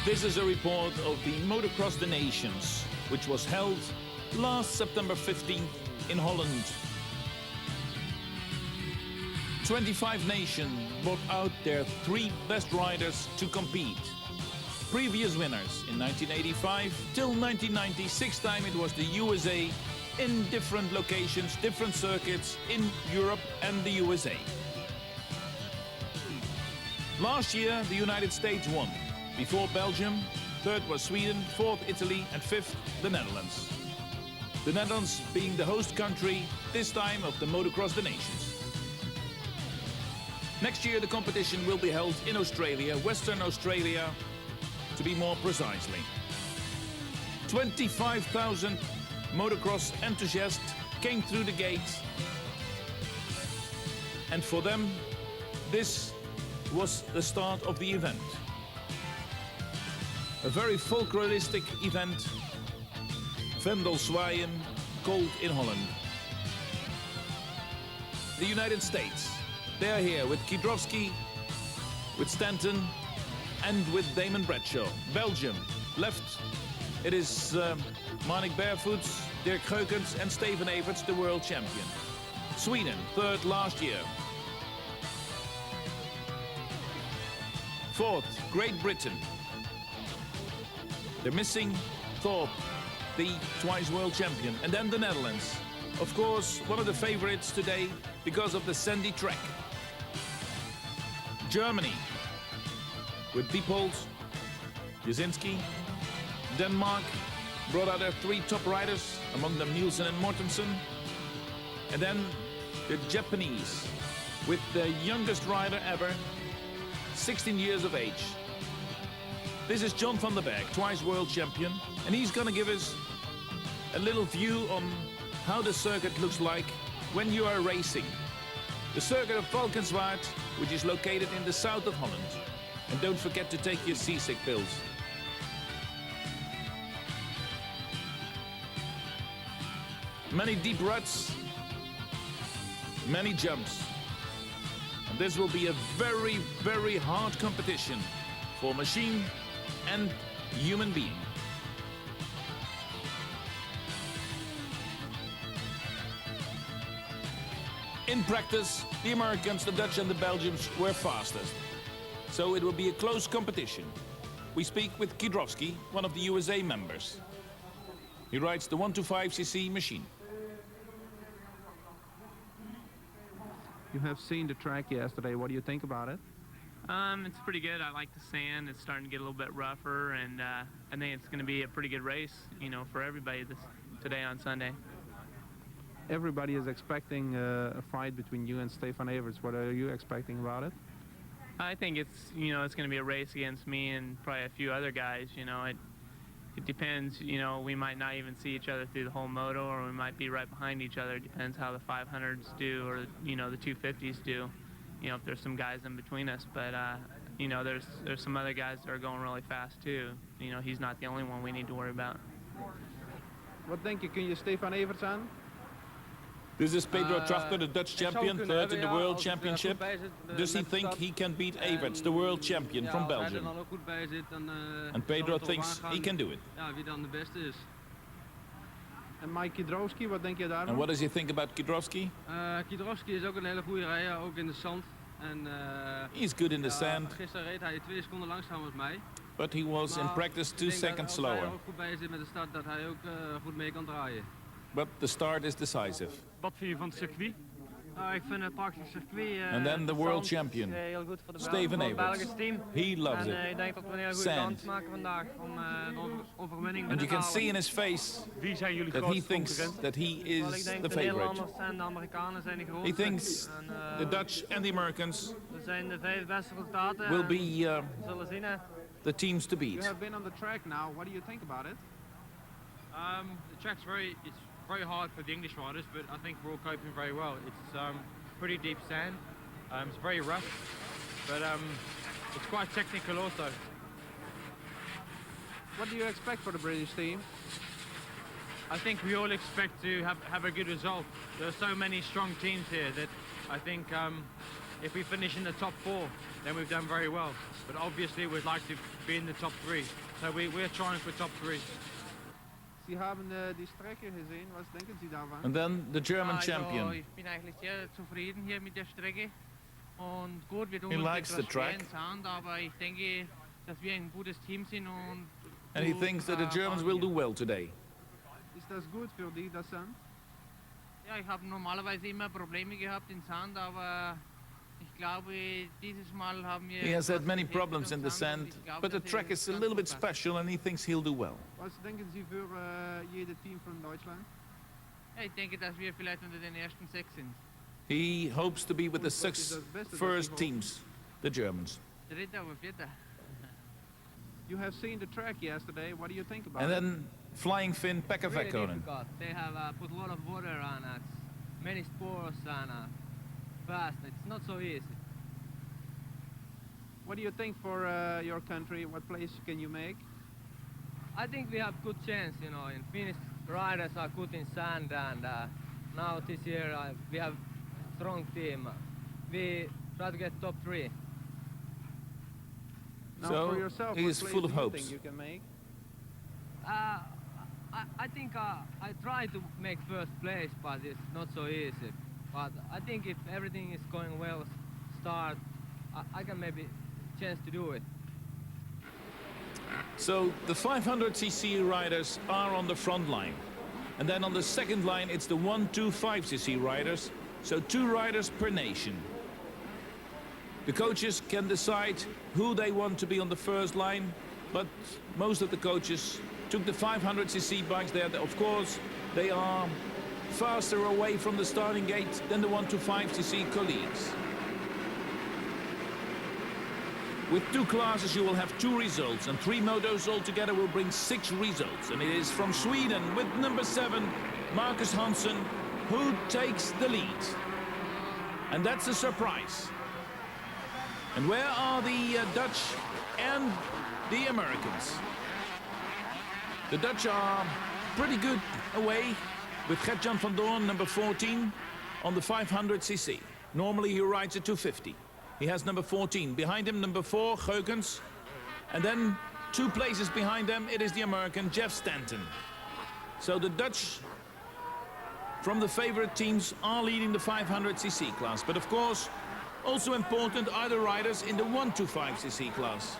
This is a report of the Motocross of Nations, which was held last September 15th in Holland. 25 nations brought out their 3 best riders to compete. Previous winners in 1985 till 1990, 6 times it was the USA in different locations, different circuits in Europe and the USA. Last year, the United States won. Before Belgium, 3rd was Sweden, 4th Italy, and 5th the Netherlands. The Netherlands being the host country, this time of the Motocross of the Nations. Next year, the competition will be held in Australia, Western Australia, to be more precisely. 25,000 motocross enthusiasts came through the gates, and for them, this was the start of the event. A very folkloristic event, Vendelzwaaien, called in Holland. The United States, they are here with Kiedrowski, with Stanton, and with Damon Bradshaw. Belgium, left, it is Marnik Barefoots, Dirk Geukens, and Steven Everts, the world champion. Sweden, 3rd last year. 4th, Great Britain. They're missing Thorpe, the twice world champion. And then the Netherlands. Of course, one of the favorites today because of the sandy track. Germany, with Diepold, Jasinski. Denmark brought out their 3 top riders, among them Nielsen and Mortensen. And then the Japanese, with the youngest rider ever, 16 years of age. This is John van der Berg, twice world champion, and he's gonna give us a little view on how the circuit looks like when you are racing. The circuit of Valkenswaard, which is located in the south of Holland. And don't forget to take your seasick pills. Many deep ruts, many jumps. And this will be a very, very hard competition for machine and human being. In practice, the Americans, the Dutch and the Belgians were fastest. So it will be a close competition. We speak with Kiedrowski, one of the USA members. He rides the 125cc machine. You have seen the track yesterday. What do you think about it? It's pretty good. I like the sand. It's starting to get a little bit rougher, and I think it's going to be a pretty good race, you know, for everybody today on Sunday. Everybody is expecting a fight between you and Stefan Everts. What are you expecting about it? I think it's, you know, it's going to be a race against me and probably a few other guys. You know, it depends. You know, we might not even see each other through the whole moto, or we might be right behind each other. It depends how the 500s do, or, you know, the 250s do. You know, if there's some guys in between us, but you know, there's some other guys that are going really fast too. You know, he's not the only one we need to worry about. Wat denk je, kun je Stefan Everts aan? This is Pedro Trachter, the Dutch champion, 3rd in the World Championship. Does he think he can beat Everts, the world champion from Belgium? And Pedro thinks he can do it. En Mike Kiedrowski, wat denk je daarvan? And what does he think about Kiedrowski? Kiedrowski is ook een hele goede rijder, ook in de zand. En, he's good in the sand. Gisteren reed hij 2 seconden langzamer als mij. But he was in practice 2 seconds slower. Als hij er ook goed bij zit met de start, dat hij ook goed mee kan draaien. But the start is decisive. Wat vind je van het circuit? Ik vind het een prachtig circuit. And then the world champion, heel goed voor de Steven Everts. team. He loves it. Ik denk dat we een hele goede kans maken vandaag om een overwinning And you can see in his face that he thinks that he is the favorite. En de Amerikanen zijn de grootste. He thinks the Dutch and the Americans zijn de 5 beste resultaten. will be zullen zien. the teams to beat. You have been on the track now. What do you think about it? The track's very hard for the English riders, but I think we're all coping very well. It's pretty deep sand. It's very rough, but it's quite technical also. What do you expect for the British team? I think we all expect to have a good result. There are so many strong teams here that I think if we finish in the top 4, then we've done very well. But obviously we'd like to be in the top 3. So we're trying for top 3. Sie haben die Strecke gesehen, was denken Sie davon? And then the German champion. Ich bin eigentlich sehr zufrieden hier mit der Strecke. Und gut, wir tun He uns likes the etwas schwer track. im Sand, aber ich denke, dass wir ein gutes Team sind und And he gut, thinks that the Germans fahren will wir. do well today. Ist das gut für die, das Sand? Ja, ich habe normalerweise immer Probleme gehabt im Sand, aber ich glaube, dieses Mal haben wir... He has had etwas many getätigt problems am in the Sand und sand, ich glaube, but the dass track es is a ganz little gut bit passt. special and he thinks he'll do well. Was denken Sie für jedes Team von Deutschland? Ja, ich denke, dass wir vielleicht unter den ersten 6 sind. He hopes to be with the 6 first teams, the Germans. Dritter oder Vierter. You have seen the track yesterday. What do you think about And it? then flying Finn Pekka Really Väkkönen. difficult. They have put a lot of water on us, many spores and fast. It's not so easy. What do you think for your country? What place can you make? I think we have good chance, you know. In Finnish riders are good in sand, and now this year we have strong team. We try to get top 3. Now So, for yourself, he what is place full of do you hopes. think you can make? I think I try to make first place, but it's not so easy. But I think if everything is going well, start, I can maybe chance to do it. So the 500cc riders are on the front line. And then on the second line, it's the 125cc riders. So 2 riders per nation. The coaches can decide who they want to be on the first line, but most of the coaches took the 500cc bikes there. Of course, they are faster away from the starting gate than the 125cc colleagues. With 2 classes, you will have 2 results, and 3 motos altogether will bring 6 results. And it is from Sweden, with number 7, Marcus Hansson, who takes the lead. And that's a surprise. And where are the Dutch and the Americans? The Dutch are pretty good away, with Gert-Jan van Doorn, number 14, on the 500cc. Normally he rides a 250. He has number 14. Behind him, number 4, Geukens. And then 2 places behind them, it is the American Jeff Stanton. So the Dutch, from the favorite teams, are leading the 500cc class. But of course, also important are the riders in the 125cc class.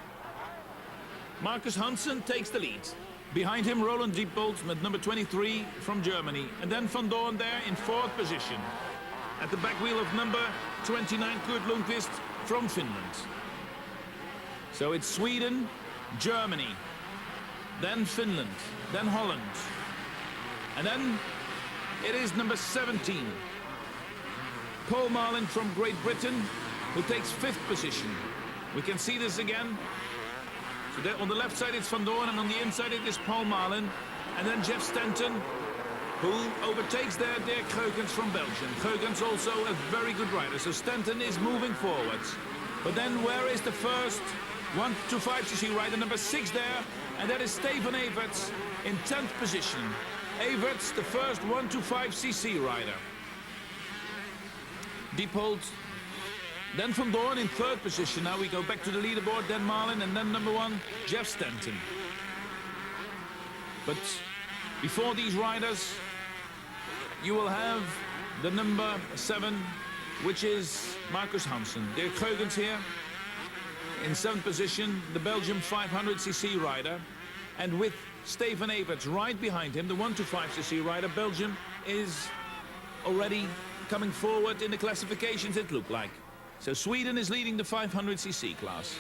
Marcus Hansson takes the lead. Behind him, Roland Diepoldt with number 23 from Germany. And then Van Doorn there in 4th position. At the back wheel of number 29, Kurt Lundqvist from Finland. So it's Sweden, Germany, then Finland, then Holland. And then it is number 17, Paul Marlin from Great Britain, who takes 5th position. We can see this again. So there, on the left side it's Van Doorn, and on the inside it is Paul Marlin. And then Jeff Stanton, who overtakes there Dirk Geukens from Belgium. Geukens also a very good rider, so Stanton is moving forwards. But then where is the first 125cc rider, number 6 there? And that is Stefan Everts in 10th position. Everts, the first 125cc rider. Diepoldt, then Van Doorn in 3rd position. Now we go back to the leaderboard, then Marlin, and then number 1, Jeff Stanton. But before these riders, you will have the number 7, which is Marcus Hansson. Dirk Geukens here in 7th position, the Belgian 500cc rider. And with Stefan Everts right behind him, the 125cc rider, Belgium is already coming forward in the classifications, it looked like. So Sweden is leading the 500cc class.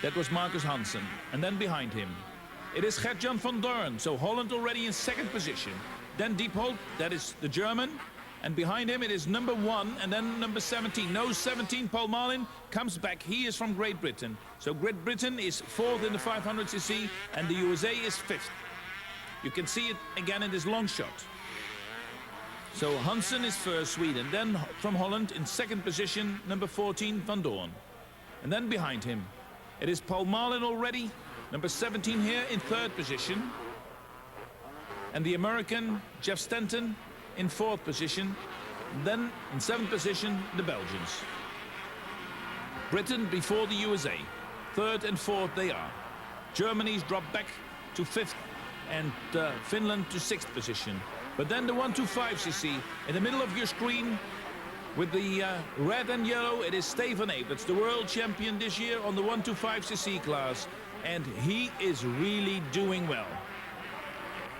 That was Marcus Hansson. And then behind him, it is Gert-Jan van Doorn, so Holland already in 2nd position. Then Diepoldt, that is the German, and behind him it is number 1 and then number 17. No, 17, Paul Marlin comes back. He is from Great Britain. So Great Britain is 4th in the 500cc and the USA is 5th. You can see it again in this long shot. So Hansson is first, Sweden. Then from Holland in 2nd position, number 14, Van Doorn. And then behind him, it is Paul Marlin already, number 17 here in 3rd position. And the American, Jeff Stanton, in 4th position. Then in 7th position, the Belgians. Britain before the USA. 3rd and 4th they are. Germany's dropped back to 5th and Finland to 6th position. But then the 125cc in the middle of your screen with the red and yellow, it is Stefan Everts, the world champion this year on the 125cc class. And he is really doing well.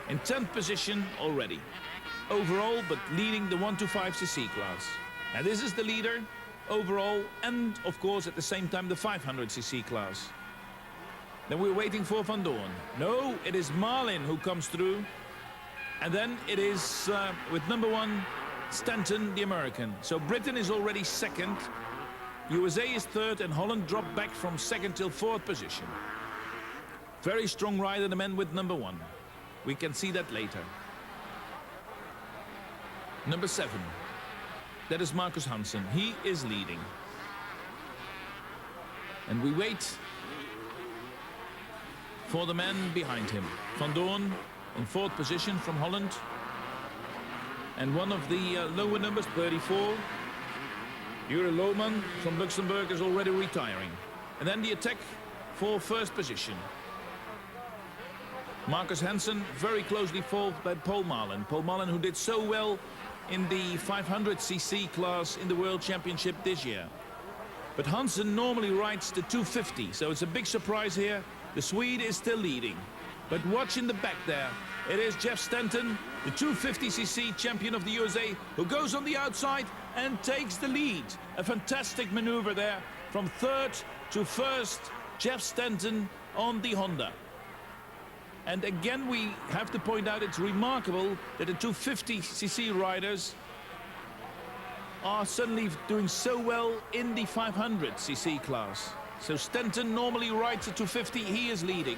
In 10th position already. Overall, but leading the 125cc class. Now this is the leader overall and of course at the same time the 500cc class. Then we're waiting for Van Doorn. No, it is Marlin who comes through. And then it is with number 1, Stanton, the American. So Britain is already 2nd. USA is 3rd and Holland dropped back from 2nd till 4th position. Very strong rider, the men with number 1. We can see that later. Number 7. That is Marcus Hansen. He is leading. And we wait for the man behind him. Van Doorn in 4th position from Holland. And one of the lower numbers, 34, Jure Lohmann from Luxembourg, is already retiring. And then the attack for 1st position. Marcus Hansen very closely followed by Paul Marlin. Paul Marlin, who did so well in the 500cc class in the World Championship this year. But Hansen normally rides the 250, so it's a big surprise here. The Swede is still leading. But watch in the back there. It is Jeff Stanton, the 250cc champion of the USA, who goes on the outside and takes the lead. A fantastic maneuver there from 3rd to 1st. Jeff Stanton on the Honda. And again, we have to point out it's remarkable that the 250cc riders are suddenly doing so well in the 500cc class. So Stanton normally rides a 250, he is leading.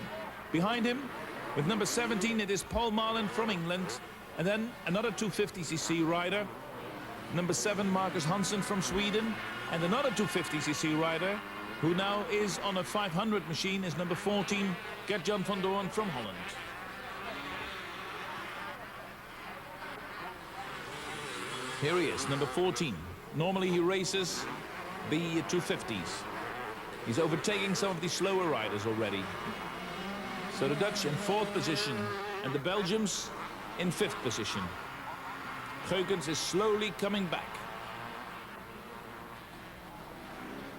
Behind him, with number 17, it is Paul Marlin from England. And then another 250cc rider, number 7, Marcus Hansen from Sweden. And another 250cc rider, who now is on a 500 machine, is number 14, Gert-Jan van Doorn from Holland. Here he is, number 14. Normally he races the 250s. He's overtaking some of the slower riders already. So the Dutch in 4th position and the Belgians in 5th position. Geukens is slowly coming back.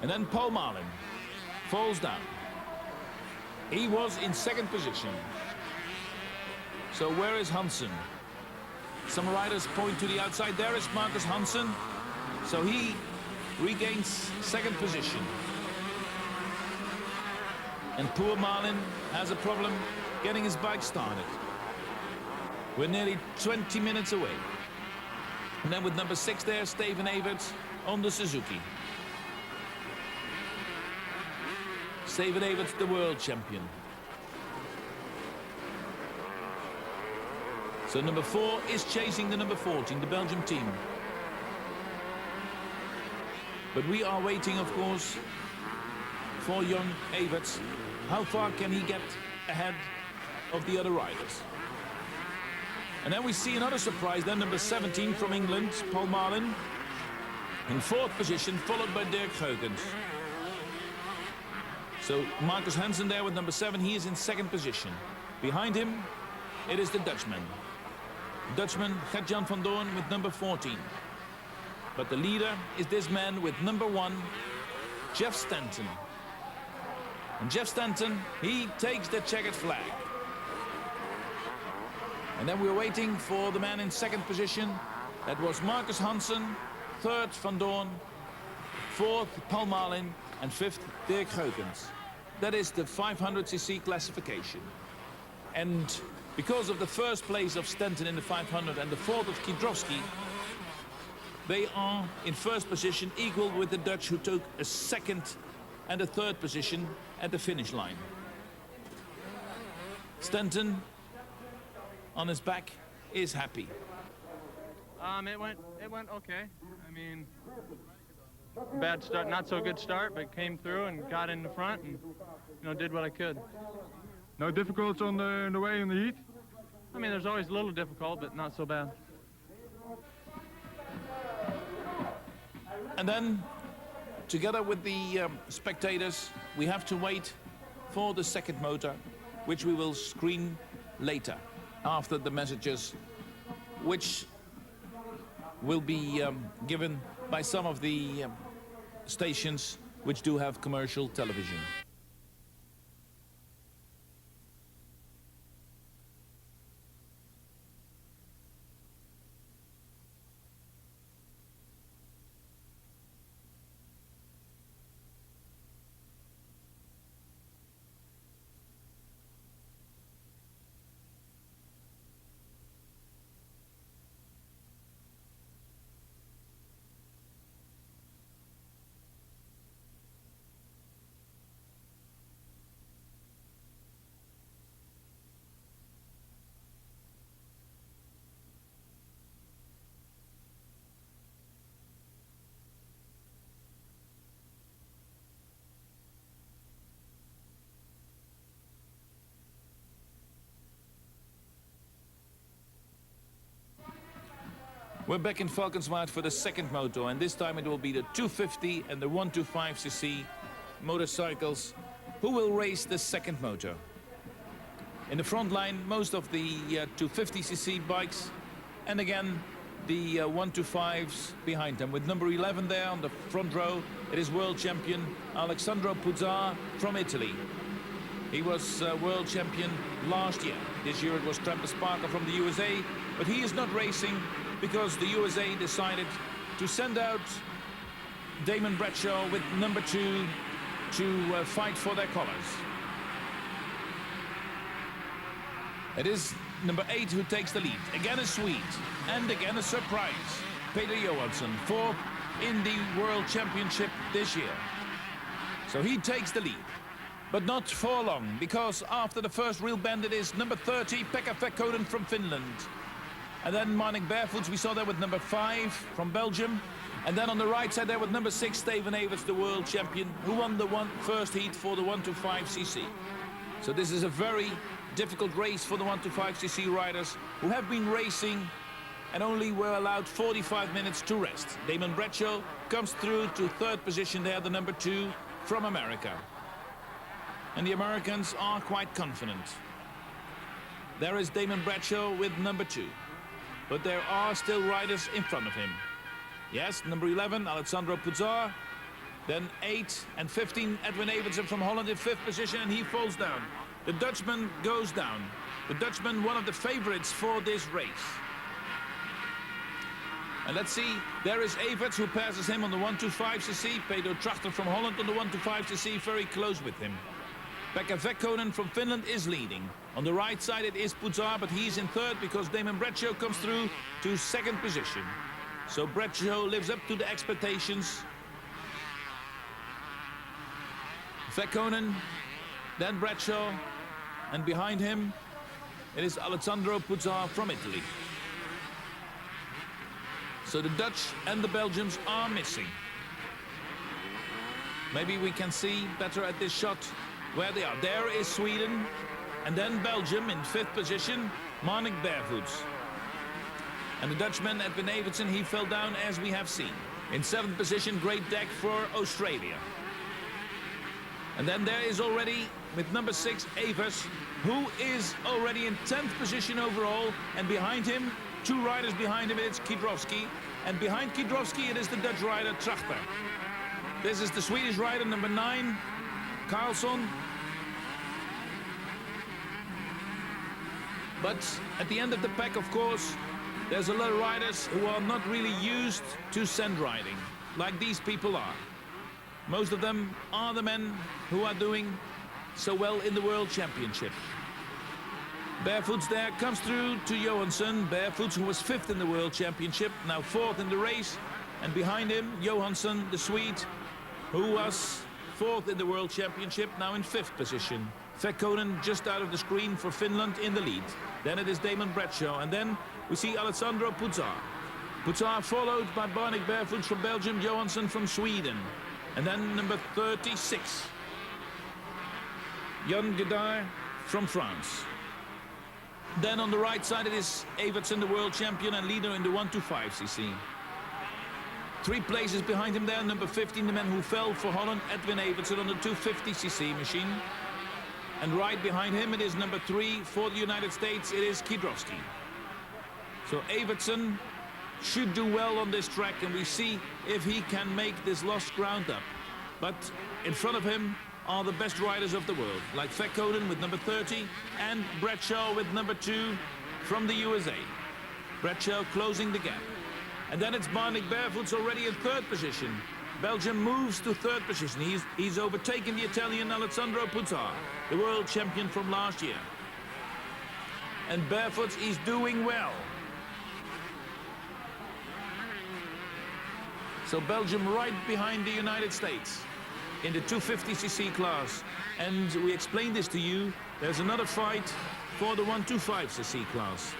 And then Paul Marlin falls down. He was in 2nd position. So where is Hansen? Some riders point to the outside. There is Marcus Hansen. So he regains 2nd position. And poor Marlin has a problem getting his bike started. We're nearly 20 minutes away. And then with number 6 there, Stefan Everts on the Suzuki. Stefan Everts, the world champion. So number 4 is chasing the number 14, the Belgian team. But we are waiting, of course, for young Everts. How far can he get ahead of the other riders? And then we see another surprise, then number 17 from England, Paul Marlin, in 4th position, followed by Dirk Geukens. So Marcus Hansen there with number 7, he is in 2nd position. Behind him, it is the Dutchman. Dutchman Gert-Jan van Doorn with number 14. But the leader is this man with number 1, Jeff Stanton. And Jeff Stanton, he takes the checkered flag. And then we're waiting for the man in 2nd position. That was Marcus Hansen, 3rd Van Doorn, 4th Paul Marlin, and 5th Dirk Geukens. That is the 500cc classification. And because of the 1st place of Stanton in the 500 and the 4th of Kiedrowski, they are in 1st position, equal with the Dutch, who took a 2nd and a 3rd position at the finish line. Stanton on his back is happy. It went okay. I mean, bad start, not so good start, but came through and got in the front and, did what I could. No difficulties on the way in the heat? I mean, there's always a little difficult, but not so bad. And then, together with the spectators, we have to wait for the second motor, which we will screen later, after the messages, which will be given by some of the stations which do have commercial television. We're back in Valkenswaard for the second moto, and this time it will be the 250 and the 125cc motorcycles who will race the second moto. In the front line, most of the 250cc bikes, and again the 125s behind them. With number 11 there on the front row, it is world champion Alessandro Puzzar from Italy. He was world champion last year. This year it was Travis Parker from the USA, but he is not racing because the USA decided to send out Damon Bradshaw with number 2 to fight for their colors. It is number 8 who takes the lead. Again a Swede, and again a surprise. Peter Johansson, 4th in the World Championship this year. So he takes the lead, but not for long, because after the first real bend it is number 30, Pekka Vekkonen from Finland. And then Marnik Barefoots, we saw there with number 5 from Belgium. And then on the right side there with number 6, Steven Everts, the world champion, who won the first heat for the 125cc. So this is a very difficult race for the 125cc riders who have been racing and only were allowed 45 minutes to rest. Damon Bradshaw comes through to 3rd position there, the number 2 from America. And the Americans are quite confident. There is Damon Bradshaw with number 2. But there are still riders in front of him. Yes, number 11, Alessandro Puzzar. Then 8 and 15, Edwin Evertsen from Holland in 5th position, and he falls down. The Dutchman goes down. The Dutchman, one of the favorites for this race. And let's see, there is Everts who passes him on the 125cc. Pedro Trachter from Holland on the 125cc, very close with him. Pekka Vekkonen from Finland is leading. On the right side it is Puzzar, but he's in 3rd because Damon Bradshaw comes through to 2nd position. So Bradshaw lives up to the expectations. Vekkonen, then Bradshaw, and behind him it is Alessandro Puzzar from Italy. So the Dutch and the Belgians are missing. Maybe we can see better at this shot where they are. There is Sweden, and then Belgium in 5th position, Marnik Barefoots. And the Dutchman, Edwin Evertsen, he fell down as we have seen. In 7th position, great deck for Australia. And then there is already, with number 6, Evers, who is already in 10th position overall, and behind him, 2 riders behind him, it's Kidrowski, and behind Kidrowski it is the Dutch rider Trachter. This is the Swedish rider, number 9, Karlsson. But at the end of the pack, of course, there's a lot of riders who are not really used to sand riding, like these people are. Most of them are the men who are doing so well in the World Championship. Barefoots there comes through to Johansson. Barefoots, who was 5th in the World Championship, now 4th in the race. And behind him, Johansson, the Swede, who was 4th in the World Championship, now in 5th position. Vekkonen just out of the screen for Finland in the lead. Then it is Damon Bradshaw, and then we see Alessandro Puzzar. Puzzar followed by Marnik Barefoots from Belgium, Johansson from Sweden. And then number 36, Jan Godard from France. Then on the right side it is Evertsen, the world champion and leader in the 125cc. 3 places behind him there, number 15, the man who fell for Holland, Edwin Evertsen on the 250cc machine. And right behind him it is number 3 for the United States, it is Kiedrowski. So Evertsen should do well on this track, and we see if he can make this lost ground up. But in front of him are the best riders of the world, like Verkonen with number 30 and Bradshaw with number 2 from the USA. Bradshaw closing the gap. And then it's Marnik Barefoots already in 3rd position. Belgium moves to 3rd position. He's overtaken the Italian Alessandro Puzzar, the world champion from last year. And Barefoots is doing well. So Belgium right behind the United States in the 250cc class. And we explained this to you. There's another fight for the 125cc class.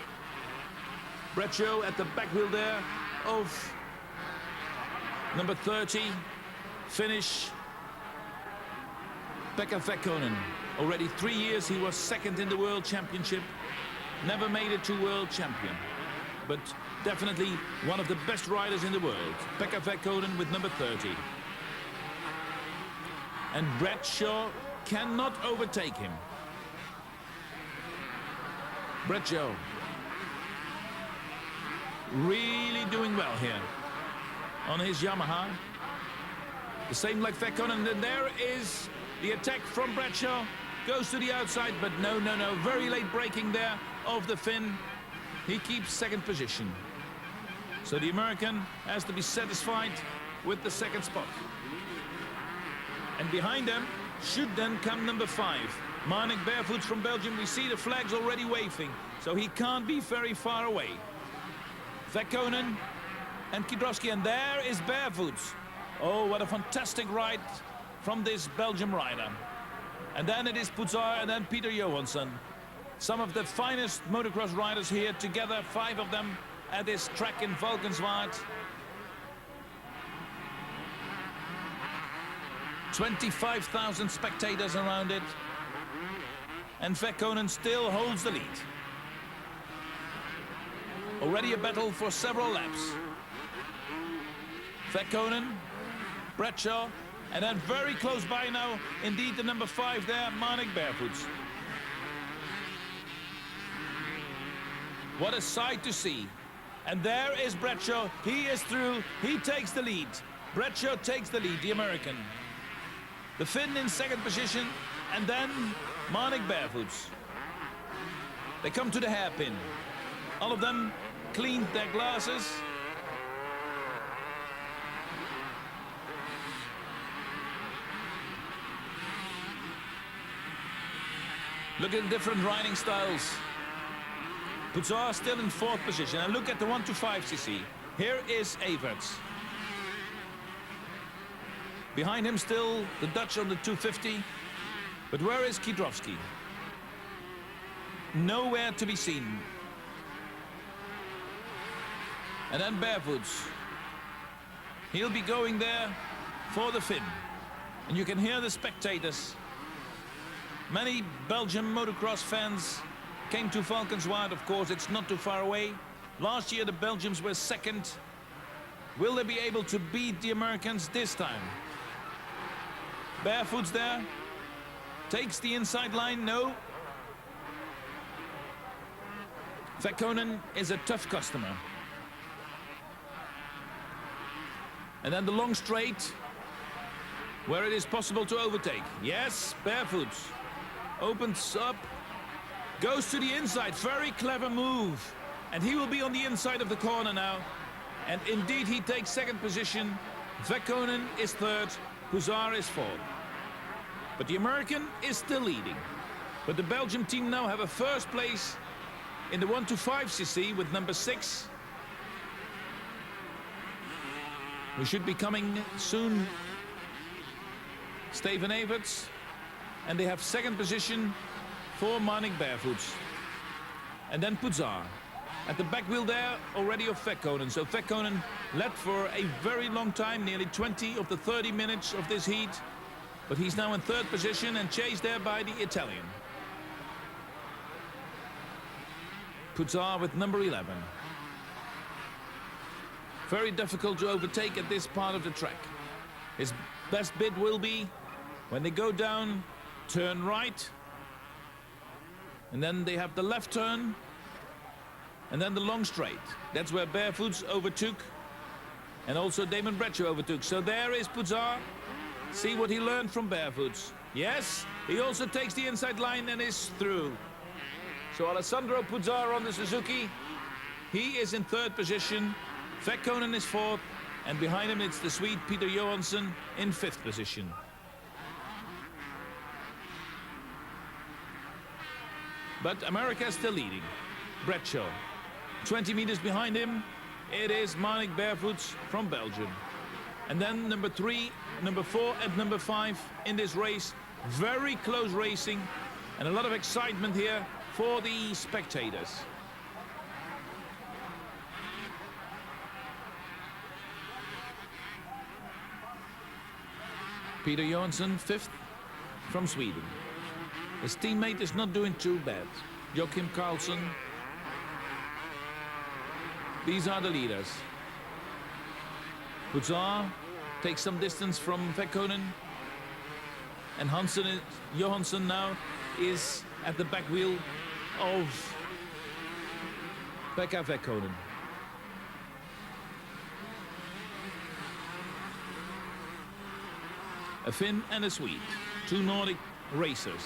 Bradshaw at the back wheel there of number 30, Finnish Pekka Verkonen. Already 3 years he was 2nd in the World Championship. Never made it to World Champion. But definitely one of the best riders in the world. Pekka Verkonen with number 30. And Bradshaw cannot overtake him. Bradshaw really doing well here on his Yamaha. The same like Verkonen. And there is the attack from Bradshaw. Goes to the outside, but no. Very late braking there of the Finn. He keeps 2nd position. So the American has to be satisfied with the 2nd spot. And behind them should then come number 5. Marnik Barefoots from Belgium. We see the flags already waving, so he can't be very far away. Verkonen and Kiedrowski, and there is Barefoots. Oh, what a fantastic ride from this Belgium rider. And then it is Puzzar and then Peter Johansson. Some of the finest motocross riders here together, 5 of them at this track in Valkenswaard. 25,000 spectators around it. And Verkonen still holds the lead. Already a battle for several laps. Verkonen, Bradshaw, and then very close by now, indeed the number 5 there, Marnik Barefoots. What a sight to see. And there is Bradshaw. He is through. He takes the lead. Bradshaw takes the lead, the American. The Finn in 2nd position, and then Marnik Barefoots. They come to the hairpin. All of them cleaned their glasses. Look at the different riding styles. Puzzar still in 4th position. And look at the 125cc. Here is Everts. Behind him still the Dutch on the 250. But where is Kiedrowski? Nowhere to be seen. And then Barefoots. He'll be going there for the Finn. And you can hear the spectators. Many Belgian motocross fans came to Valkenswaard, of course, it's not too far away. Last year the Belgians were 2nd. Will they be able to beat the Americans this time? Barefoots there. Takes the inside line, no. Verkonen is a tough customer. And then the long straight, where it is possible to overtake. Yes, Barefoots. Opens up. Goes to the inside, very clever move. And he will be on the inside of the corner now. And indeed he takes 2nd position. Verkonen is 3rd, Puzzar is 4th. But the American is still leading. But the Belgium team now have a 1st place in the 125cc with number 6. We should be coming soon. Steven Everts. And they have 2nd position for Marnik Barefoots. And then Puzzar. At the back wheel there, already of Verkonen. So Verkonen led for a very long time, nearly 20 of the 30 minutes of this heat. But he's now in 3rd position and chased there by the Italian. Puzzar with number 11. very difficult to overtake at this part of the track. His best bit will be when they go down, turn right, and then they have the left turn, and then the long straight. That's where Barefoots overtook, and also Damon Bradshaw overtook. So there is Putzar. See what he learned from Barefoots. Yes, he also takes the inside line and is through. So Alessandro Putzar on the Suzuki. He is in third position. Vekkonen is fourth, and behind him it's the Swede Peter Johansson in fifth position. But America is still leading. Bradshaw. 20 meters behind him, it is Marnik Barefoots from Belgium. And then number 3, number 4 and number 5 in this race. Very close racing and a lot of excitement here for the spectators. Peter Johansson, 5th from Sweden. His teammate is not doing too bad. Joachim Karlsson. These are the leaders. Putzar takes some distance from Vekkonen. And Johansson now is at the back wheel of Pekka Vekkonen. A Finn and a Swede, two Nordic racers.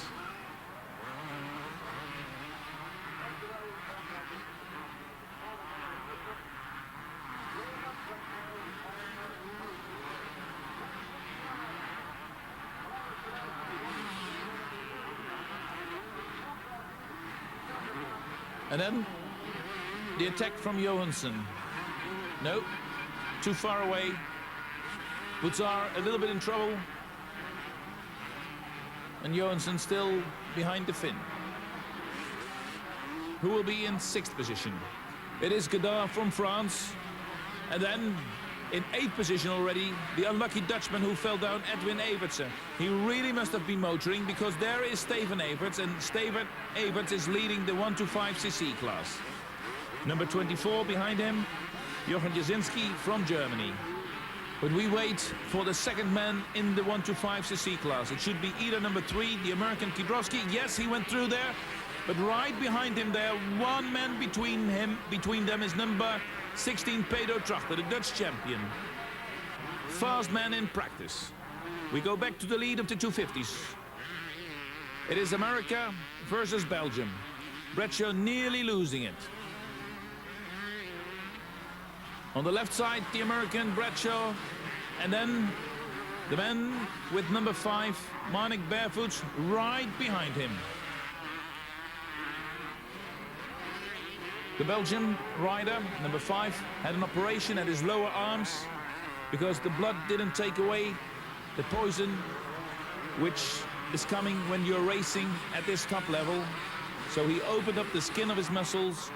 And then the attack from Johansson. No, too far away. Putzar a little bit in trouble. And Johansson still behind the Finn. Who will be in 6th position? It is Godard from France. And then in 8th position already, the unlucky Dutchman who fell down, Edwin Evertsen. He really must have been motoring because there is Steven Everts, and Steven Everts is leading the 125cc class. Number 24 behind him, Jochen Jasinski from Germany. But we wait for the second man in the 125cc class. It should be either number 3, the American Kidrowski. Yes, he went through there. But right behind him there, one man between them is number 16, Pedro Trachter, the Dutch champion. Fast man in practice. We go back to the lead of the 250s. It is America versus Belgium. Bradshaw nearly losing it. On the left side, the American Bradshaw, and then the man with number 5, Marnik Barefoots, right behind him. The Belgian rider, number 5, had an operation at his lower arms because the blood didn't take away the poison which is coming when you're racing at this top level. So he opened up the skin of his muscles.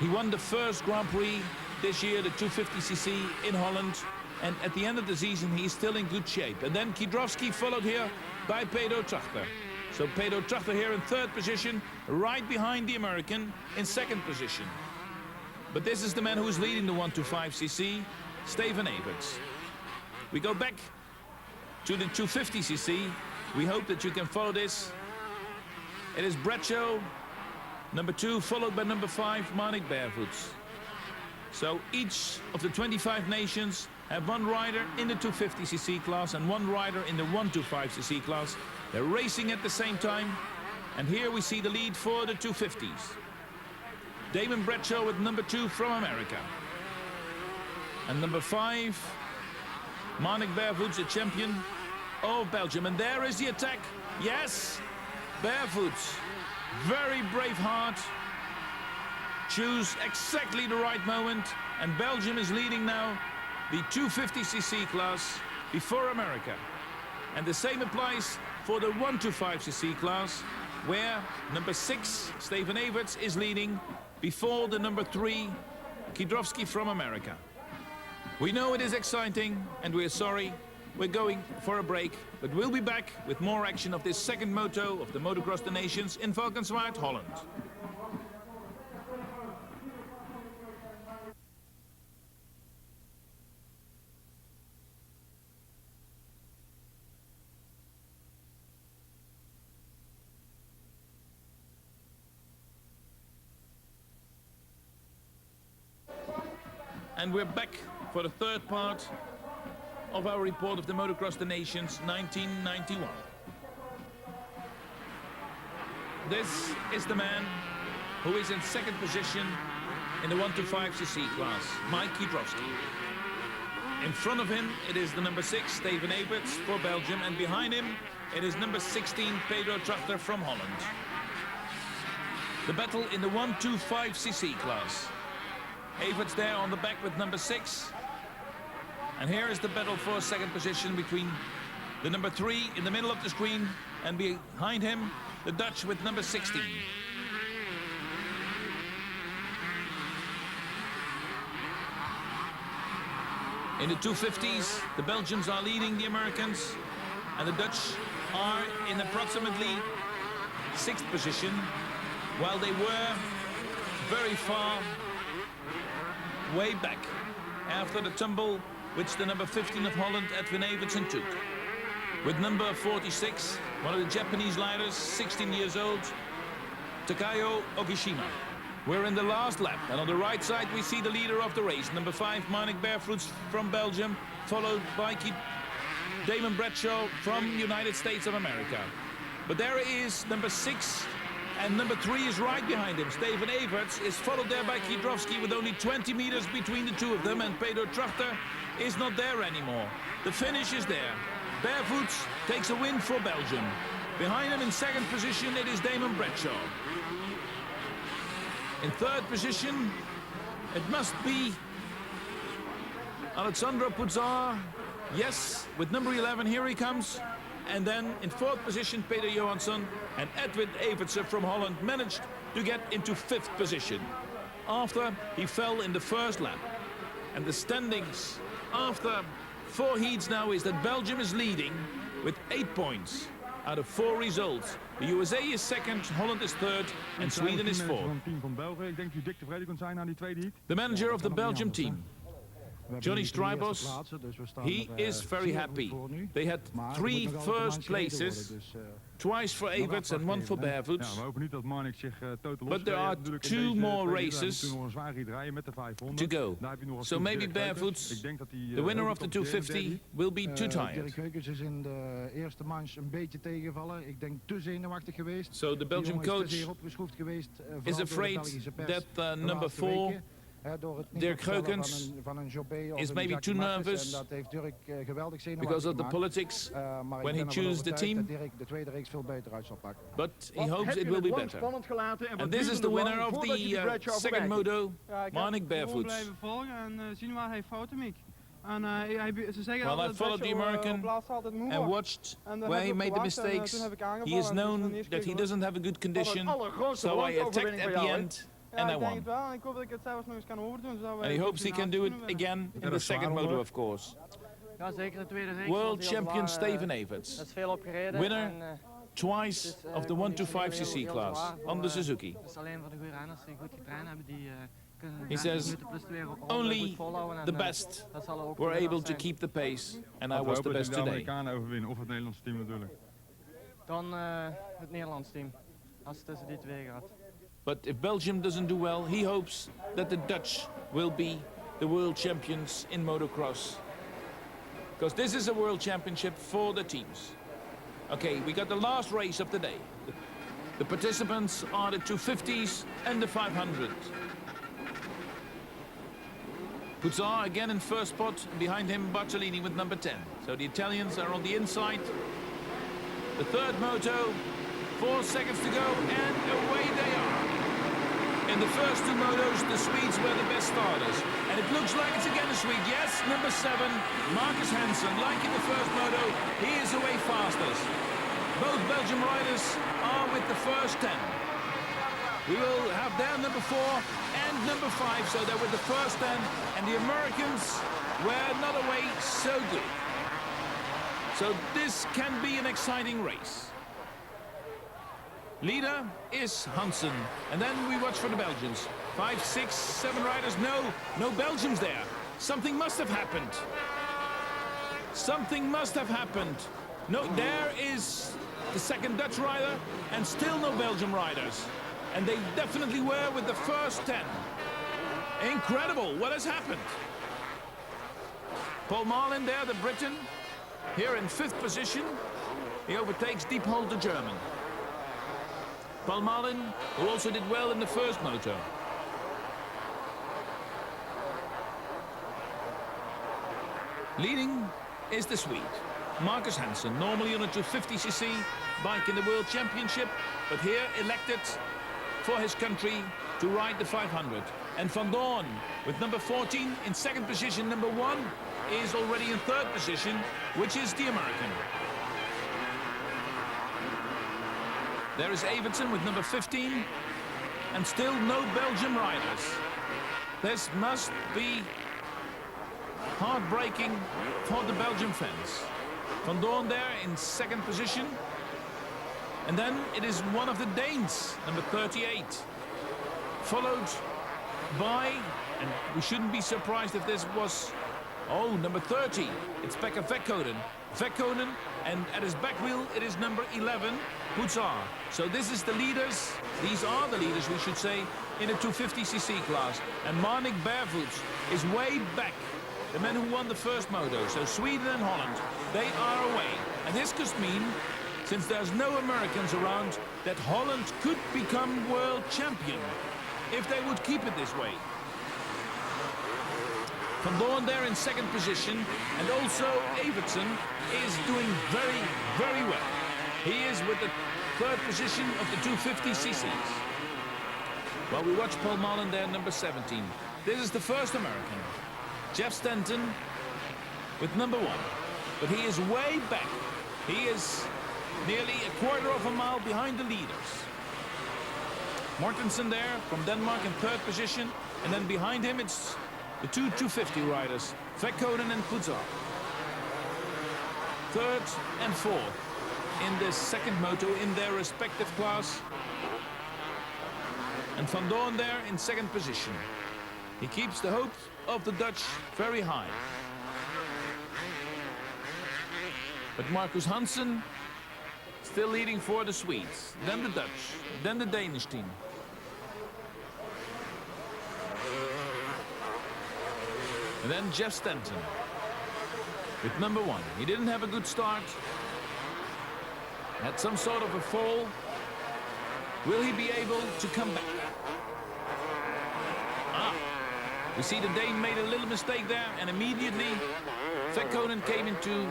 He won the first Grand Prix this year, the 250cc in Holland, and at the end of the season he's still in good shape. And then Kidrowski followed here by Pedro Trachter. So Pedro Trachter here in 3rd position, right behind the American in 2nd position. But this is the man who is leading the 125cc, Steven Everts. We go back to the 250cc. We hope that you can follow this. It is Bradshaw, number 2, followed by number 5, Marnik Barefoots. So each of the 25 nations have one rider in the 250cc class and one rider in the 125cc class. They're racing at the same time. And here we see the lead for the 250s. Damon Bradshaw with number 2 from America. And number 5, Marnik Barefoots, the champion of Belgium. And there is the attack. Yes, Barefoots, very brave heart. Choose exactly the right moment, and Belgium is leading now the 250cc class before America. And the same applies for the 125cc class, where number 6, Steven Everts, is leading before the number 3, Kidrowski from America. We know it is exciting, and we're sorry. We're going for a break, but we'll be back with more action of this second moto of the Motocross of Nations in Valkenswaard, Holland. And we're back for the third part of our report of the Motocross of Nations 1991. This is the man who is in second position in the 125cc class, Mike Kiedrowski. In front of him, it is the number 6, Steven Everts for Belgium, and behind him, it is number 16, Pedro Trachter from Holland. The battle in the 125cc class. Everts there on the back with number 6. And here is the battle for second position between the number 3 in the middle of the screen, and behind him, the Dutch with number 16. In the 250s, the Belgians are leading the Americans, and the Dutch are in approximately 6th position, while they were very far way back after the tumble which the number 15 of Holland, Edwin Evertsen, took. With number 46, one of the Japanese riders, 16 years old, Takayo Ogishima. We're in the last lap, and on the right side we see the leader of the race, number 5, Marnik Barefoots from Belgium, followed by Damon Bradshaw from United States of America. But there is number 6, and number 3 is right behind him. Steven Everts is followed there by Kiedrowski with only 20 meters between the two of them, and Pedro Trachter is not there anymore. The finish is there. Barefoots takes a win for Belgium. Behind him in second position, it is Damon Bradshaw. In third position, it must be Alessandro Puzzar. Yes, with number 11, here he comes. And then in fourth position, Peter Johansson and Edwin Evertsen from Holland managed to get into fifth position after he fell in the first lap. And the standings after 4 heats now is that Belgium is leading with 8 points out of 4 results. The USA is second, Holland is third, and Sweden is fourth. The manager of the Belgium team, Johnny Strybos, he is very happy. They had 3 first places, twice for Everts and 1 for Barefoots. But there are 2 more races to go. So maybe Barefoots, the winner of the 250, will be too tired. So the Belgian coach is afraid that number 4, Dirk Geukens, is maybe too nervous because of the politics when he chooses the team, but he hopes it will be better. And this is the winner of the second moto, Marnik Barefoots. Well, I followed the American and watched where he made the mistakes. He is known that he doesn't have a good condition, so I attacked at the end. And I won. And he hopes he can do it again in the second moto, of course. World champion Steven Everts, winner twice of the 125cc class on the Suzuki. He says only the best were able to keep the pace, and I was the best today. But if Belgium doesn't do well, he hopes that the Dutch will be the world champions in motocross. Because this is a world championship for the teams. Okay, we got the last race of the day. The participants are the 250s and the 500. Puzzar again in first spot, behind him Bartolini with number 10. So the Italians are on the inside. The third moto, 4 seconds to go, and away they are. In the first 2 motos, the Swedes were the best starters. And it looks like it's again a Swede. Yes, number 7, Marcus Hansen. Like in the first moto, he is away fastest. Both Belgian riders are with the first 10. We will have their number 4 and number 5, so they're with the first 10. And the Americans were not away so good. So this can be an exciting race. Leader is Hansen, and then we watch for the Belgians. 5, 6, 7 riders. No Belgians there. Something must have happened. Something must have happened. No, there is the second Dutch rider, and still no Belgian riders. And they definitely were with the first 10. Incredible, what has happened? Paul Marlin there, the Briton, here in 5th position. He overtakes Diephold, the German. Paul Marlin, who also did well in the first moto. Leading is the Swede, Marcus Hansen, normally on a 250cc bike in the World Championship, but here elected for his country to ride the 500. And Van Dorn with number 14 in 2nd position. Number 1 is already in 3rd position, which is the American. There is Evertsen with number 15, and still no Belgian riders. This must be heartbreaking for the Belgian fans. Van Dorn there in 2nd position. And then it is one of the Danes, number 38. Followed by, and we shouldn't be surprised if this was, oh, number 30. It's Pekka Vekkonen. Vekkonen, and at his back wheel it is number 11, Putzar. So this is the leaders, these are the leaders, we should say, in the 250cc class. And Marnik Barefoots is way back. The men who won the first moto, so Sweden and Holland, they are away. And this could mean, since there's no Americans around, that Holland could become world champion if they would keep it this way. Van Dorn there in 2nd position, and also Evertsen is doing very, very well. He is with the 3rd position of the 250cc's. While we watch Paul Marlin there, number 17. This is the first American. Jeff Stanton with number 1. But he is way back. He is nearly a quarter of a mile behind the leaders. Mortensen there from Denmark in 3rd position. And then behind him it's the two 250 riders, Vekkonen and Putzar. 3rd and 4th in the 2nd moto in their respective class. And Van Dorn there in 2nd position. He keeps the hopes of the Dutch very high. But Marcus Hansen still leading for the Swedes, then the Dutch, then the Danish team. And then Jeff Stanton with number 1. He didn't have a good start. Had some sort of a fall. Will he be able to come back? We see the Dane made a little mistake there, and immediately Vekkonen came into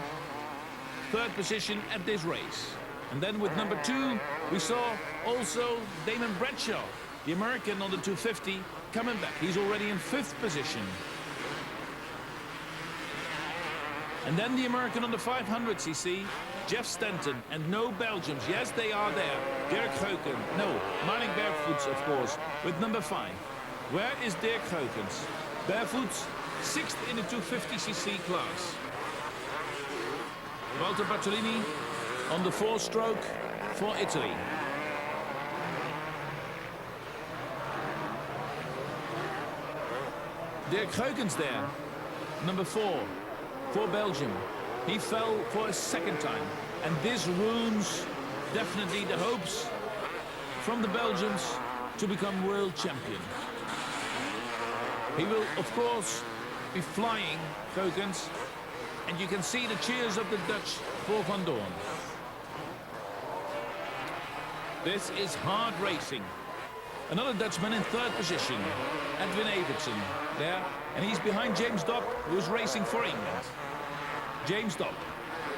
3rd position at this race. And then with number 2, we saw also Damon Bradshaw, the American on the 250, coming back. He's already in 5th position. And then the American on the 500cc, Jeff Stanton, and no Belgians. Yes, they are there. Dirk Geuken, no, Marnik Barefoots, of course, with number 5. Where is Dirk Geukens? Barefoots, 6th in the 250cc class. Walter Bartolini on the 4-stroke for Italy. Dirk Geukens there, number 4 for Belgium. He fell for a 2nd time, and this ruins definitely the hopes from the Belgians to become world champion. He will, of course, be flying, Geukens, and you can see the cheers of the Dutch for Van Dorn. This is hard racing. Another Dutchman in 3rd position, Edwin Evertsen there, and he's behind James Dobb, who's racing for England. James Dobb,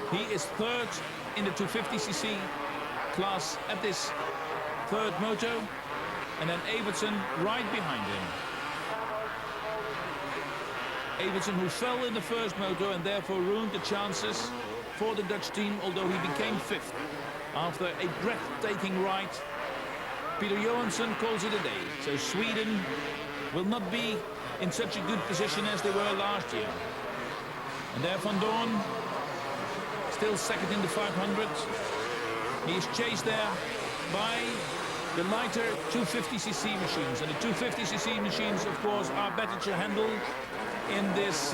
he is 3rd in the 250cc class at this 3rd moto, and then Evertsen right behind him. Evertsen, who fell in the first moto and therefore ruined the chances for the Dutch team, although he became 5th after a breathtaking ride. Peter Johansson calls it a day, so Sweden will not be in such a good position as they were last year. And there Van Dorn, still 2nd in the 500. He is chased there by the lighter 250cc machines. And the 250cc machines, of course, are better to handle in this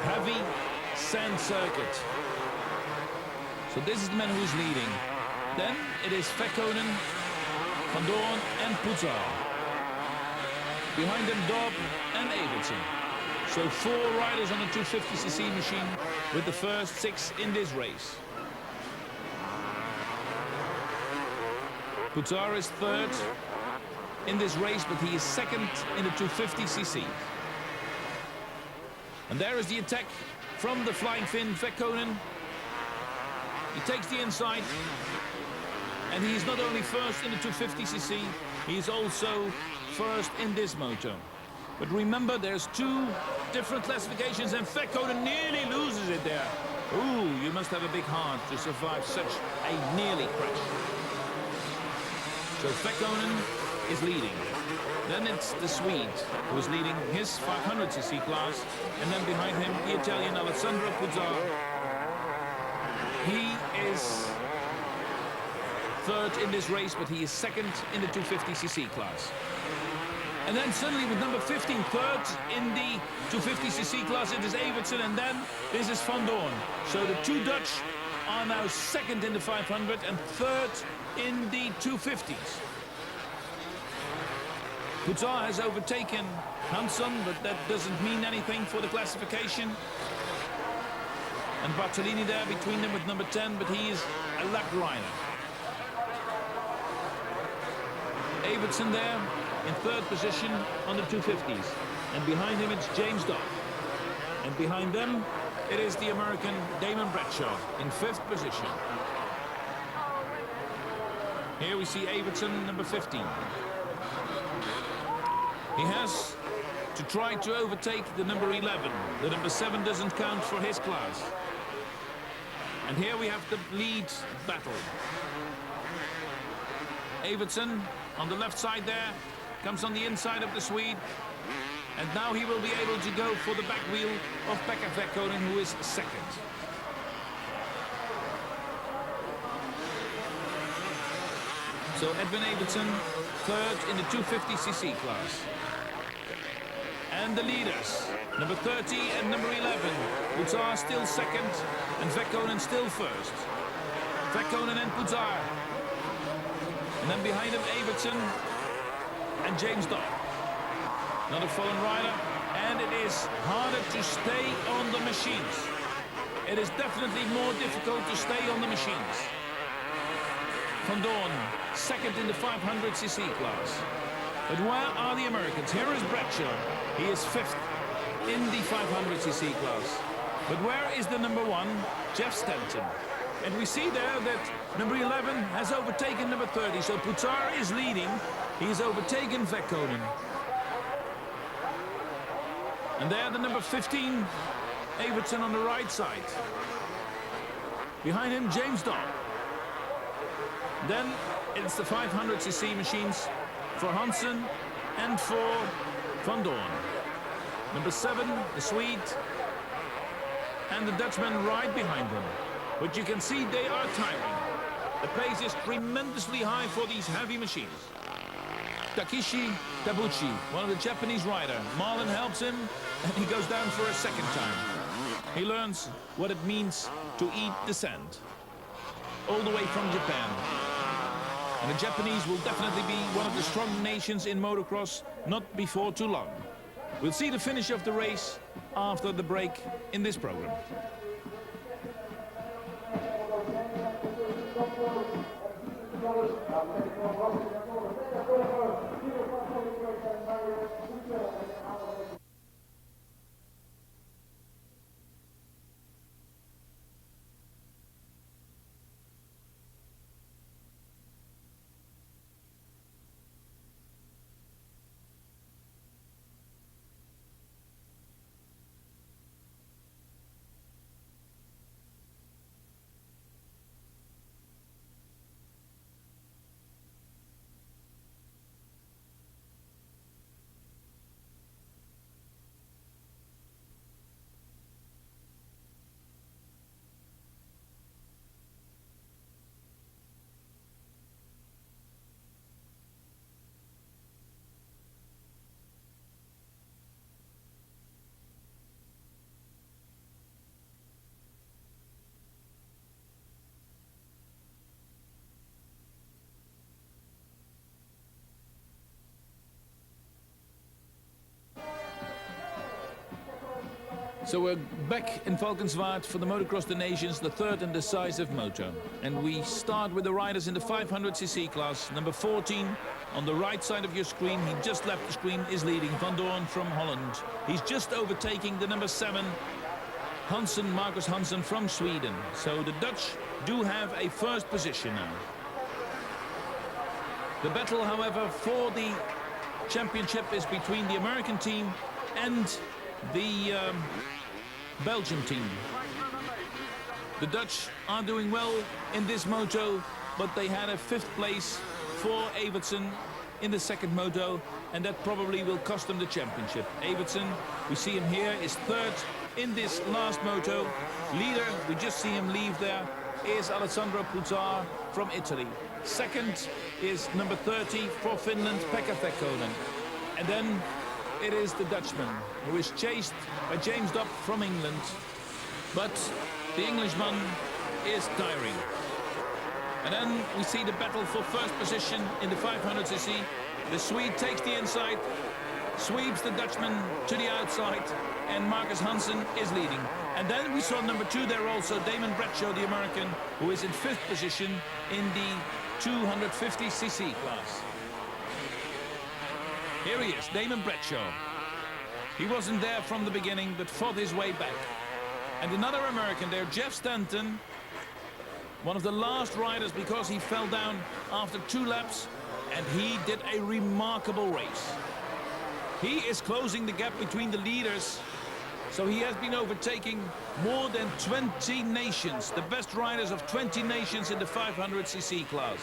heavy sand circuit. So this is the man who is leading. Then it is Vekkonen, Van Dorn and Putzar. Behind them, Dobb and Evertsen. So 4 riders on a 250cc machine with the first 6 in this race. Putzar is 3rd in this race, but he is 2nd in the 250cc. And there is the attack from the flying Finn, Vekkonen. He takes the inside, and he is not only 1st in the 250cc, he is also 1st in this moto. But remember, there's 2 different classifications, and Vekkonen nearly loses it there. Ooh, you must have a big heart to survive such a nearly crash. So Vekkonen is leading. Then it's the Swede who is leading his 500cc class, and then behind him the Italian Alessandro Puzzar. He is 3rd in this race, but he is 2nd in the 250cc class. And then suddenly with number 15, 3rd in the 250cc class, it is Evertsen, and then this is Van Doorn. So the 2 Dutch are now 2nd in the 500 and 3rd in the 250s. Putzar has overtaken Hansson, but that doesn't mean anything for the classification. And Bartolini there between them with number 10, but he is a lap rider. Evertsen there in 3rd position on the 250s. And behind him it's James Dobb. And behind them it is the American Damon Bradshaw in 5th position. Here we see Evertsen, number 15. He has to try to overtake the number 11. The number 7 doesn't count for his class. And here we have the lead battle. Evertsen on the left side there, comes on the inside of the Swede. And now he will be able to go for the back wheel of Pekka Vekkonen, who is 2nd. So Edwin Evertsen, 3rd in the 250cc class. And the leaders, number 30 and number 11. Putzar still 2nd and Vekkonen still 1st. Vekkonen and Putzar. And then behind him Evertsen and James Dobb. Another fallen rider, and it is harder to stay on the machines. It is definitely more difficult to stay on the machines. Van Doorn, 2nd in the 500cc class. But where are the Americans? Here is Bradshaw. He is 5th in the 500cc class. But where is the number 1, Jeff Stanton? And we see there that number 11 has overtaken number 30. So Putzar is leading. He's overtaken Vekkonen. And there the number 15, Evertsen on the right side. Behind him, James Dobb. Then it's the 500cc machines for Hansson and for Van Doorn. Number 7, the Swede, and the Dutchman right behind them. But you can see they are tiring. The pace is tremendously high for these heavy machines. Takeshi Tabuchi, one of the Japanese riders. Marlon helps him, and he goes down for a 2nd time. He learns what it means to eat the sand. All the way from Japan. And the Japanese will definitely be one of the strong nations in motocross, not before too long. We'll see the finish of the race after the break in this program. So we're back in Valkenswaard for the Motocross of the Nations, the third and decisive moto. And we start with the riders in the 500cc class. Number 14 on the right side of your screen, he just left the screen, is leading. Van Doorn from Holland. He's just overtaking the number 7, Hansen, Marcus Hansen from Sweden. So the Dutch do have a first position now. The battle, however, for the championship is between the American team and the Belgian team. The Dutch are doing well in this moto, but they had a 5th place for Evertsen in the second moto, and that probably will cost them the championship. Evertsen, we see him here, is 3rd in this last moto. Leader, we just see him leave there, is Alessandro Puzzar from Italy. 2nd is number 30 for Finland, Pekka Thekkonen. And then it is the Dutchman, who is chased by James Dopp from England. But the Englishman is tiring. And then we see the battle for first position in the 500cc. The Swede takes the inside, sweeps the Dutchman to the outside, and Marcus Hansen is leading. And then we saw number 2 there also, Damon Bradshaw, the American, who is in 5th position in the 250cc class. Here he is, Damon Bradshaw. He wasn't there from the beginning, but fought his way back. And another American there, Jeff Stanton, one of the last riders because he fell down after 2 laps, and he did a remarkable race. He is closing the gap between the leaders, so he has been overtaking more than 20 nations, the best riders of 20 nations in the 500cc class.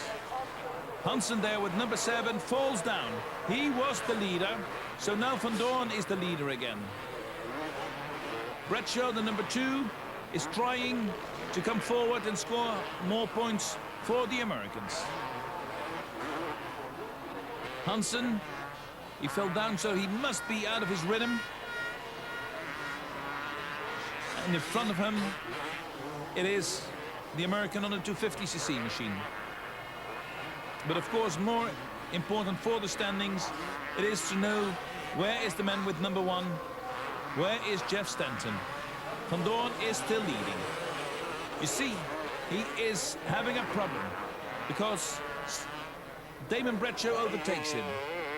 Hansen there with number 7 falls down. He was the leader, so now Van Doorn is the leader again. Bradshaw, the number 2, is trying to come forward and score more points for the Americans. Hansen, he fell down, so he must be out of his rhythm. And in front of him, it is the American on a 250cc machine. But of course, more important for the standings, it is to know where is the man with number 1, where is Jeff Stanton. Van Doorn is still leading. You see, he is having a problem because Damon Bradshaw overtakes him.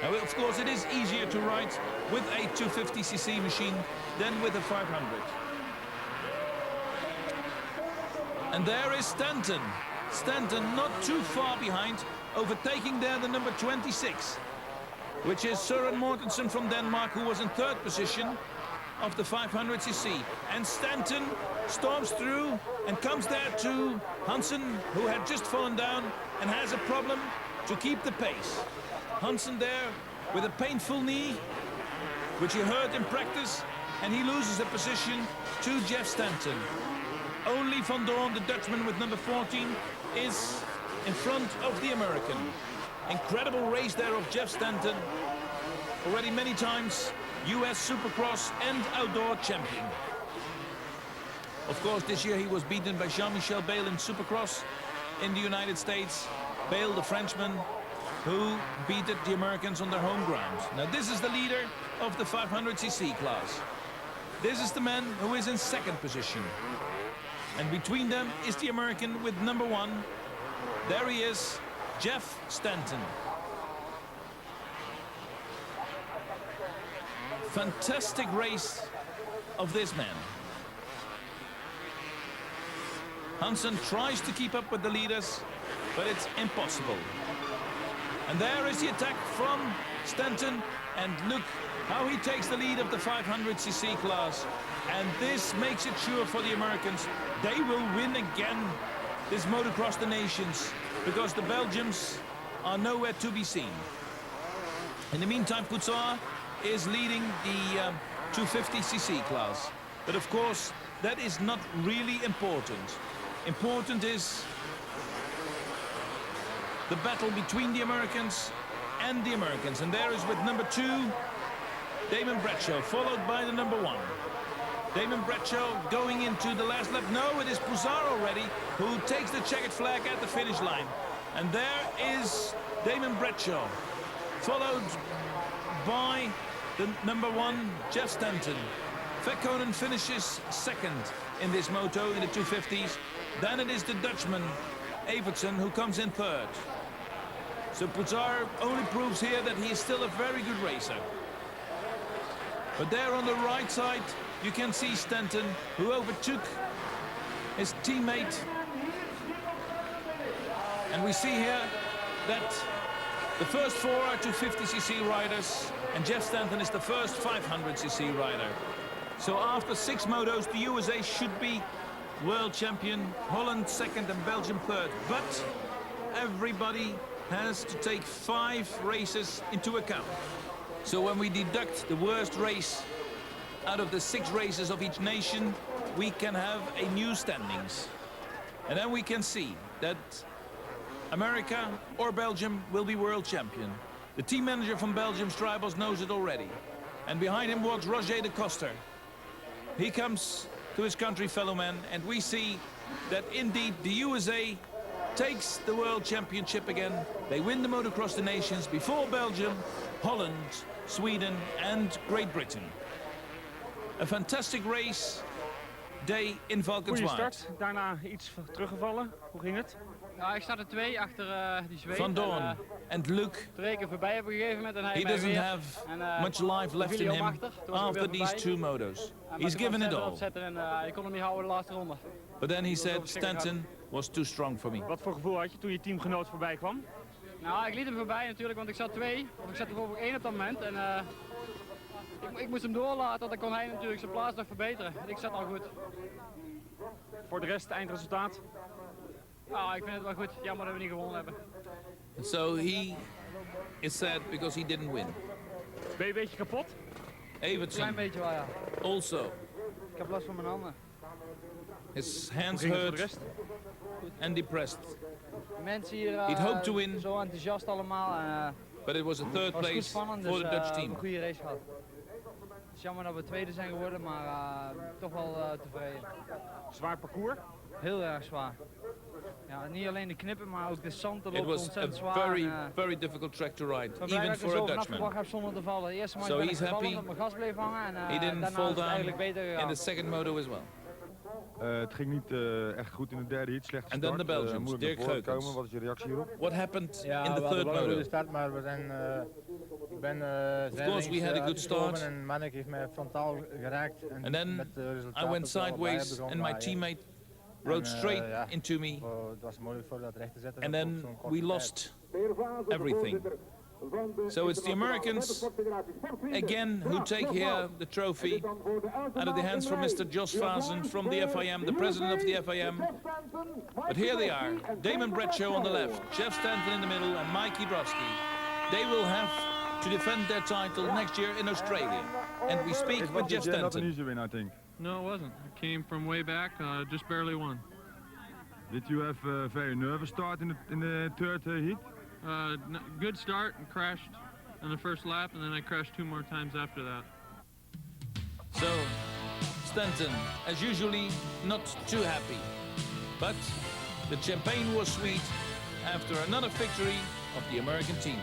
Now, of course, it is easier to ride with a 250cc machine than with a 500. And there is Stanton. Stanton not too far behind, overtaking there the number 26, which is Søren Mortensen from Denmark, who was in 3rd position of the 500cc. And Stanton storms through and comes there to Hansen, who had just fallen down and has a problem to keep the pace. Hansen there with a painful knee, which he hurt in practice, and he loses a position to Jeff Stanton. Only Van Doorn, the Dutchman with number 14, is in front of the American. Incredible race there of Jeff Stanton. Already many times US Supercross and outdoor champion. Of course, this year he was beaten by Jean-Michel Bayle in Supercross in the United States. Bayle, the Frenchman, who beat the Americans on their home ground. Now this is the leader of the 500cc class. This is the man who is in 2nd position. And between them is the American with number 1. There he is, Jeff Stanton. Fantastic race of this man. Hansen tries to keep up with the leaders, but it's impossible. And there is the attack from Stanton, and look how he takes the lead of the 500cc class. And this makes it sure for the Americans. They will win again this Motocross of the Nations, because the Belgians are nowhere to be seen. In the meantime, Puzzar is leading the 250cc class. But of course, that is not really important. Important is the battle between the Americans and the Americans. And there is with number 2, Damon Bradshaw, followed by the number 1. Damon Bradshaw going into the last lap. No, it is Puzzar already, who takes the checkered flag at the finish line. And there is Damon Bradshaw, followed by the number 1, Jeff Stanton. Verkonen finishes second in this moto in the 250s. Then it is the Dutchman, Evertsen, who comes in third. So Pouzar only proves here that he is still a very good racer. But there on the right side, you can see Stanton, who overtook his teammate. And we see here that the first four are 250cc riders, and Jeff Stanton is the first 500cc rider. So after 6 motos, the USA should be world champion, Holland second and Belgium third. But everybody has to take 5 races into account. So when we deduct the worst race out of the 6 races of each nation, we can have a new standings. And then we can see that America or Belgium will be world champion. The team manager from Belgium, Strybos, knows it already. And behind him walks Roger de Koster. He comes to his country fellow man, and we see that indeed the USA takes the world championship again. They win the Motocross of the Nations before Belgium, Holland, Sweden and Great Britain. A fantastic race day in Goeie Valkenswaard. start, daarna iets teruggevallen. Hoe ging het? Ja, ik sta er 2 achter die Zweed. Van Doorn and Luke, 2 keer voorbij op een gegeven moment en hij he mij doesn't weer. have En, much life left in viel hij him om achter. Toen was ik after weer these voorbij. 2 motos. Maar He's ik kon given it verder all. opzetten en ik kon hem niet houden de laatste ronde. But then he was said overschrikken Stanton was too strong for me. Wat voor gevoel had je toen je teamgenoot voorbij kwam? Nou, ik liet hem voorbij natuurlijk, want ik zat 2. Of ik zat er bijvoorbeeld 1 op dat moment. En ik moest hem doorlaten, dan kon hij natuurlijk zijn plaats nog verbeteren. Ik zat al goed. Voor de rest, het eindresultaat? Nou, ik vind het wel goed. Jammer dat we niet gewonnen hebben. So he is sad because he didn't win. Ben je een beetje kapot? Klein Evertsen beetje wel, ja. also. Ik heb last van mijn handen. His Hoe hands ging het voor de hurt rest? and depressed. De mensen hier He'd hoped to win. zo enthousiast allemaal. But it was a third Het was goed place spannend, for dus the Dutch we hebben team. een goede race gehad. Het is jammer dat we tweede zijn geworden, maar toch wel tevreden. Zwaar parcours? Heel erg zwaar. Ja, niet alleen de knippen, maar ook de zand It loopt was a ontzettend zwaar. very, very difficult track to ride, Ik ben blij even dat ik er for zo a vanaf gebracht Dutchman. heb zonder te vallen. De eerste So man ben ik he's gevallen happy. omdat mijn gas bleef hangen en He didn't daarna fall is het down eigenlijk beter in gegaan. the second moto as well. Het ging niet echt goed in de derde heat, slecht And then the gestart. Belgians, Moeilijk Dirk naar voren Geukens. komen. Wat is je reactie hierop? What happened in the we third hadden wel een moto? goede start, maar we zijn, ik ben course we had a good start. en Manek heeft mij frontaal geraakt. En And then met de resultaten I went zoals wij sideways hebben and gewonnen, my ja. teammate rode straight ja. into me. Het was moeilijk voor dat recht te zetten. And op then zo'n korte we tijd. lost everything. So it's the Americans again who take here the trophy out of the hands from Mr. Jos Vazen from the FIM, the president of the FIM. But here they are, Damon Bradshaw on the left, Jeff Stanton in the middle and Mikey Drosky. They will have to defend their title next year in Australia. And we speak It with was Jeff not an Stanton. easy win, I think. No, it wasn't. I came from way back, just barely won. Did you have a very nervous start in the third heat? Good start and crashed in the first lap, and then I crashed 2 more times after that. So, Stanton, as usually, not too happy. But the champagne was sweet after another victory of the American team.